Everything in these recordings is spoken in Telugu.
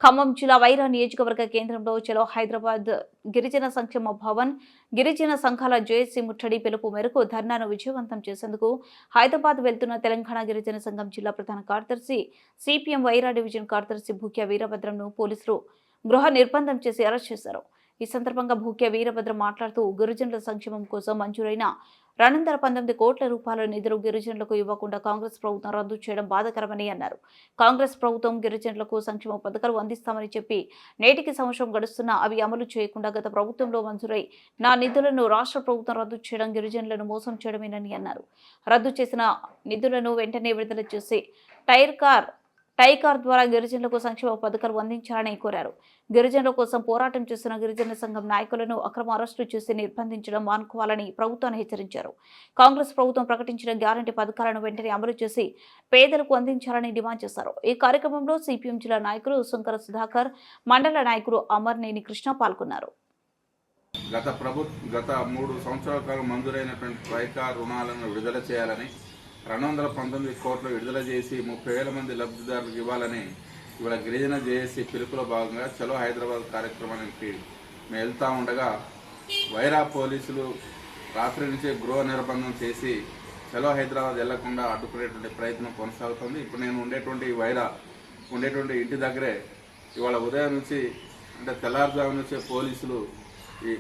ఖమ్మం జిల్లా వైరా నియోజకవర్గ కేంద్రంలో చలో హైదరాబాద్ గిరిజన సంక్షేమ భవన్ గిరిజన సంఘాల జేఏసీ ముట్టడి పిలుపు మేరకు ధర్నాను విజయవంతం చేసేందుకు హైదరాబాద్ వెళ్తున్న తెలంగాణ గిరిజన సంఘం జిల్లా ప్రధాన కార్యదర్శి సిపిఎం వైరా డివిజన్ కార్యదర్శి భూక్య వీరభద్రంను పోలీసులు గృహ నిర్బంధం చేసి అరెస్ట్ చేశారు. ఈ సందర్భంగా భూక్య వీరభద్రం మాట్లాడుతూ గిరిజనుల సంక్షేమం కోసం మంజూరైన 219 కోట్ల రూపాయల నిధులు గిరిజనులకు ఇవ్వకుండా కాంగ్రెస్ ప్రభుత్వం రద్దు చేయడం బాధాకరమని అన్నారు. కాంగ్రెస్ ప్రభుత్వం గిరిజనులకు సంక్షేమ పథకాలు అందిస్తామని చెప్పి నేటికి సంవత్సరం గడుస్తున్నా అవి అమలు చేయకుండా గత ప్రభుత్వంలో మంజూరై నా నిధులను రాష్ట్ర ప్రభుత్వం రద్దు చేయడం గిరిజనులను మోసం చేయడమేనని అన్నారు. రద్దు చేసిన నిధులను వెంటనే విడుదల చేసి టైకార్ ద్వారా గిరిజనులకు సంక్షేమ పథకాలు అందించాలని కోరారు. గిరిజనుల కోసం పోరాటం చేస్తున్న గిరిజన సంఘం నాయకులను అక్రమ అరెస్టు చేసి నిర్బంధించడం మానుకోవాలని ప్రభుత్వాన్ని హెచ్చరించారు. కాంగ్రెస్ ప్రభుత్వం ప్రకటించిన గ్యారంటీ పథకాలను వెంటనే అమలు చేసి పేదలకు అందించాలని డిమాండ్ చేశారు. ఈ కార్యక్రమంలో సిపిఎం జిల్లా నాయకులు శంకర సుధాకర్, మండల నాయకులు అమర్నేని కృష్ణ పాల్గొన్నారు. గత 3 సంవత్సరాల కాలం మంజూరైనటువంటి ట్రైకార్ రుణాలను విడుదల చేయాలని 219 కోట్లు విడుదల చేసి 30,000 మంది లబ్ధిదారులకు ఇవ్వాలని ఇవాళ గిరిజన జేఏసీ పిలుపులో భాగంగా చలో హైదరాబాద్ కార్యక్రమానికి మేము వెళ్తూ ఉండగా వైరా పోలీసులు రాత్రి నుంచే గృహ నిర్బంధం చేసి చలో హైదరాబాద్ వెళ్లకుండా అడ్డుకునేటువంటి ప్రయత్నం కొనసాగుతుంది. ఇప్పుడు నేను ఉండేటువంటి ఇంటి దగ్గరే ఇవాళ ఉదయం నుంచి అంటే తెల్లారుజాము నుంచే పోలీసులు ఈ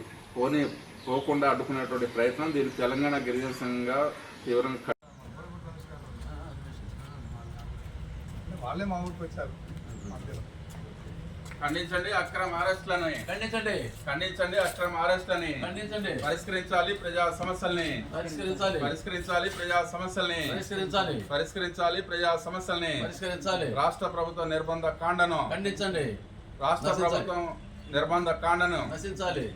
పోకుండా అడ్డుకునేటువంటి ప్రయత్నం. దీన్ని తెలంగాణ గిరిజన సంఘంగా తీవ్రంగా ఖండించండి అక్రమ అరెస్టులని ఖండించండి అక్రమ అరెస్టులని పరిష్కరించాలి ప్రజా సమస్యల్ని రాష్ట్ర ప్రభుత్వ నిర్బంధ కాండను ఖండించండి. రాష్ట్ర ప్రభుత్వం నిర్బంధ కాండను నశించాలి.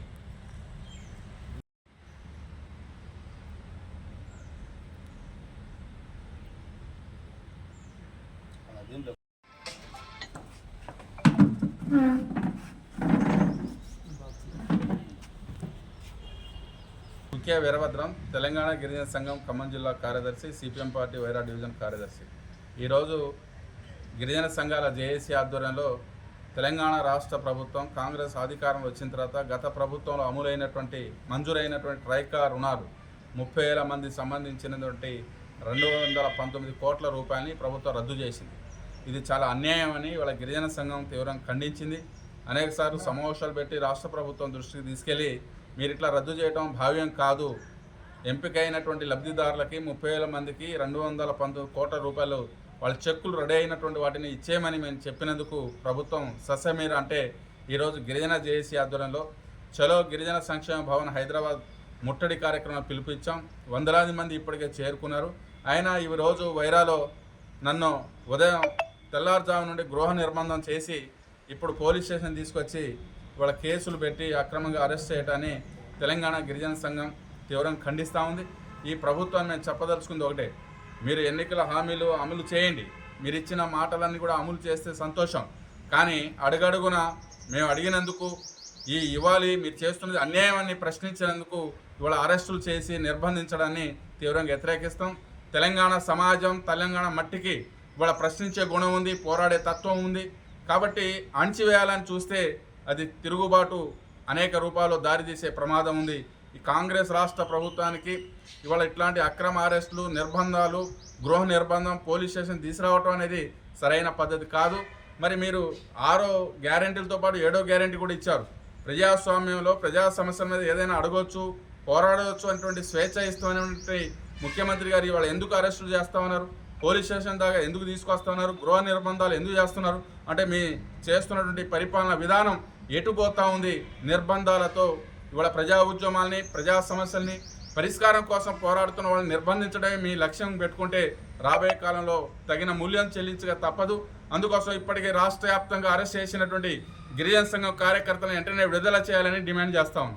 భూక్య వీరభద్రం, తెలంగాణ గిరిజన సంఘం ఖమ్మం జిల్లా కార్యదర్శి, సిపిఎం పార్టీ వైరా డివిజన్ కార్యదర్శి. ఈరోజు గిరిజన సంఘాల జేఏసీ ఆధ్వర్యంలో తెలంగాణ రాష్ట్ర ప్రభుత్వం కాంగ్రెస్ అధికారం వచ్చిన తర్వాత గత ప్రభుత్వంలో మంజూరైనటువంటి ట్రైకార్ రుణాలు 30,000 మంది సంబంధించినటువంటి 219 కోట్ల రూపాయలని ప్రభుత్వం రద్దు చేసింది. ఇది చాలా అన్యాయం అని ఇవాళ గిరిజన సంఘం తీవ్రంగా ఖండించింది. అనేకసార్లు సమావేశాలు పెట్టి రాష్ట్ర ప్రభుత్వం దృష్టికి తీసుకెళ్లి మీరు ఇట్లా రద్దు చేయడం భావ్యం కాదు, ఎంపికైనటువంటి లబ్ధిదారులకి 30,000 మందికి 219 కోట్ల రూపాయలు వాళ్ళ చెక్కులు రెడీ అయినటువంటి వాటిని ఇచ్చేయమని మేము చెప్పినందుకు ప్రభుత్వం సస్యమీర అంటే ఈరోజు గిరిజన జేఏసీ ఆధ్వర్యంలో చలో గిరిజన సంక్షేమ భవన్ హైదరాబాద్ ముట్టడి కార్యక్రమం పిలుపునిచ్చాం. వందలాది మంది ఇప్పటికే చేరుకున్నారు. అయినా ఈ రోజు వైరాలో నన్ను ఉదయం తెల్లారుజాము నుండి గృహ నిర్బంధం చేసి ఇప్పుడు పోలీస్ స్టేషన్ తీసుకొచ్చి వాళ్ళ కేసులు పెట్టి అక్రమంగా అరెస్ట్ చేయడాన్ని తెలంగాణ గిరిజన సంఘం తీవ్రంగా ఖండిస్తూ ఉంది. ఈ ప్రభుత్వాన్ని మేము చెప్పదలుచుకుంది ఒకటే, మీరు ఎన్నికల హామీలు అమలు చేయండి, మీరు ఇచ్చిన మాటలన్నీ కూడా అమలు చేస్తే సంతోషం. కానీ అడుగడుగున మేము అడిగినందుకు ఇవ్వాలి మీరు చేస్తున్నది అన్యాయాన్ని ప్రశ్నించినందుకు ఇవాళ అరెస్టులు చేసి నిర్బంధించడాన్ని తీవ్రంగా వ్యతిరేకిస్తాం. తెలంగాణ సమాజం తెలంగాణ మట్టికి ఇవాళ ప్రశ్నించే గుణం ఉంది, పోరాడే తత్వం ఉంది. కాబట్టి అణచివేయాలని చూస్తే అది తిరుగుబాటు అనేక రూపాల్లో దారితీసే ప్రమాదం ఉంది. ఈ కాంగ్రెస్ రాష్ట్ర ప్రభుత్వానికి ఇవాళ ఇట్లాంటి అక్రమ అరెస్టులు, నిర్బంధాలు, గృహ నిర్బంధం, పోలీస్ స్టేషన్ తీసుకురావటం అనేది సరైన పద్ధతి కాదు. మరి మీరు 6 గ్యారెంటీలతో పాటు 7వ గ్యారెంటీ కూడా ఇచ్చారు. ప్రజాస్వామ్యంలో ప్రజా సమస్యల మీద ఏదైనా అడగవచ్చు, పోరాడవచ్చు అనేటువంటి స్వేచ్ఛ ఇస్తామనేటువంటి ముఖ్యమంత్రి గారు ఇవాళ ఎందుకు అరెస్టులు చేస్తా ఉన్నారు? పోలీస్ స్టేషన్ దాకా ఎందుకు తీసుకొస్తున్నారు? గృహ నిర్బంధాలు ఎందుకు చేస్తున్నారు? అంటే మీ చేస్తున్నటువంటి పరిపాలన విధానం ఎటుపోతా ఉంది? నిర్బంధాలతో ఇవాళ ప్రజా ఉద్యమాల్ని, ప్రజా సమస్యల్ని పరిష్కారం కోసం పోరాడుతున్న వాళ్ళని నిర్బంధించడమే మీ లక్ష్యం పెట్టుకుంటే రాబోయే కాలంలో తగిన మూల్యం చెల్లించక తప్పదు. అందుకోసం ఇప్పటికే రాష్ట్ర వ్యాప్తంగా అరెస్ట్ చేసినటువంటి గిరిజన సంఘం కార్యకర్తలను వెంటనే విడుదల చేయాలని డిమాండ్ చేస్తాం.